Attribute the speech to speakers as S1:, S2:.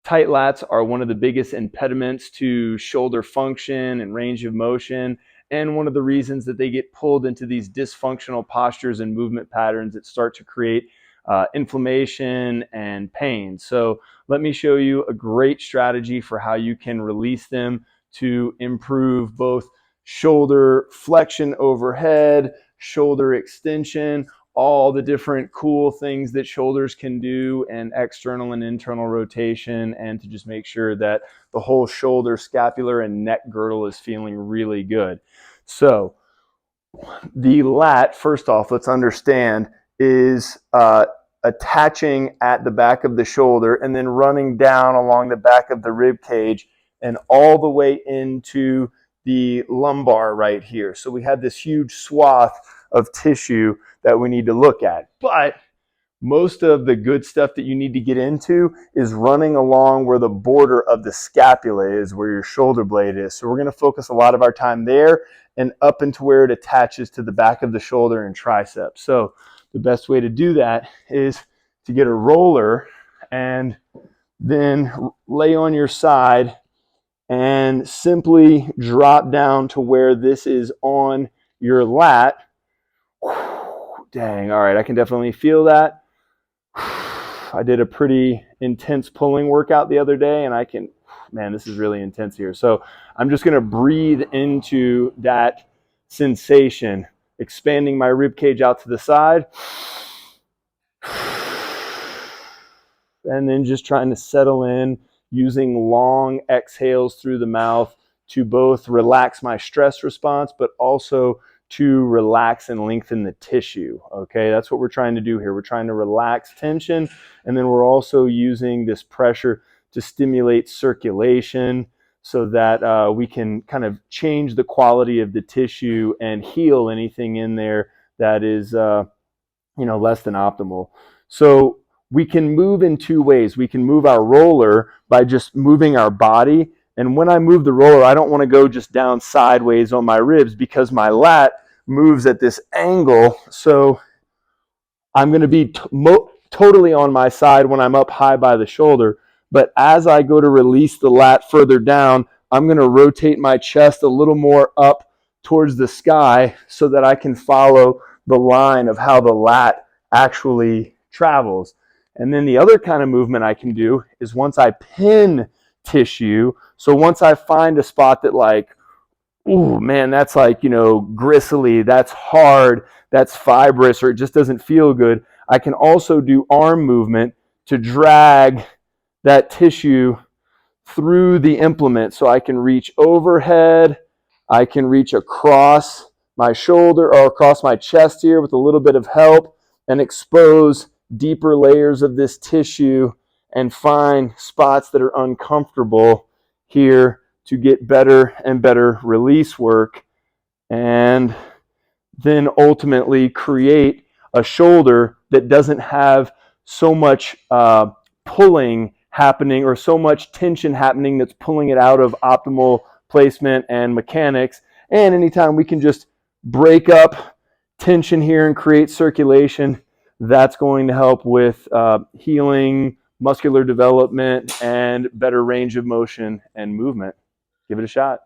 S1: Tight lats are one of the biggest impediments to shoulder function and range of motion, and one of the reasons that they get pulled into these dysfunctional postures and movement patterns that start to create inflammation and pain. So let me show you a great strategy for how you can release them to improve both shoulder flexion overhead, shoulder extension, all the different cool things that shoulders can do, and external and internal rotation, and to just make sure that the whole shoulder, scapular, and neck girdle is feeling really good. So the lat, first off, let's understand, is attaching at the back of the shoulder and then running down along the back of the rib cage and all the way into the lumbar right here. So we have this huge swath of tissue that we need to look at. But most of the good stuff that you need to get into is running along where the border of the scapula is, where your shoulder blade is. So we're going to focus a lot of our time there and up into where it attaches to the back of the shoulder and tricep. So the best way to do that is to get a roller and then lay on your side and simply drop down to where this is on your lat. Dang, all right, I can definitely feel that. I did a pretty intense pulling workout the other day, and I can, man, this is really intense here. So I'm just going to breathe into that sensation, expanding my rib cage out to the side, and then just trying to settle in using long exhales through the mouth to both relax my stress response, but also to relax and lengthen the tissue. Okay, that's what we're trying to do here. We're trying to relax tension, and then we're also using this pressure to stimulate circulation so that we can kind of change the quality of the tissue and heal anything in there that is less than optimal. So we can move in two ways. We can move our roller by just moving our body. And when I move the roller, I don't want to go just down sideways on my ribs because my lat moves at this angle. So I'm going to be totally on my side when I'm up high by the shoulder. But as I go to release the lat further down, I'm going to rotate my chest a little more up towards the sky so that I can follow the line of how the lat actually travels. And then the other kind of movement I can do is once I pin tissue, so once I find a spot that like, ooh, man, that's like, gristly, that's hard, that's fibrous, or it just doesn't feel good, I can also do arm movement to drag that tissue through the implement. So I can reach overhead, I can reach across my shoulder or across my chest here with a little bit of help and expose deeper layers of this tissue and find spots that are uncomfortable here to get better and better release work, and then ultimately create a shoulder that doesn't have so much pulling happening or so much tension happening that's pulling it out of optimal placement and mechanics. And anytime we can just break up tension here and create circulation, that's going to help with healing, muscular development, and better range of motion and movement. Give it a shot.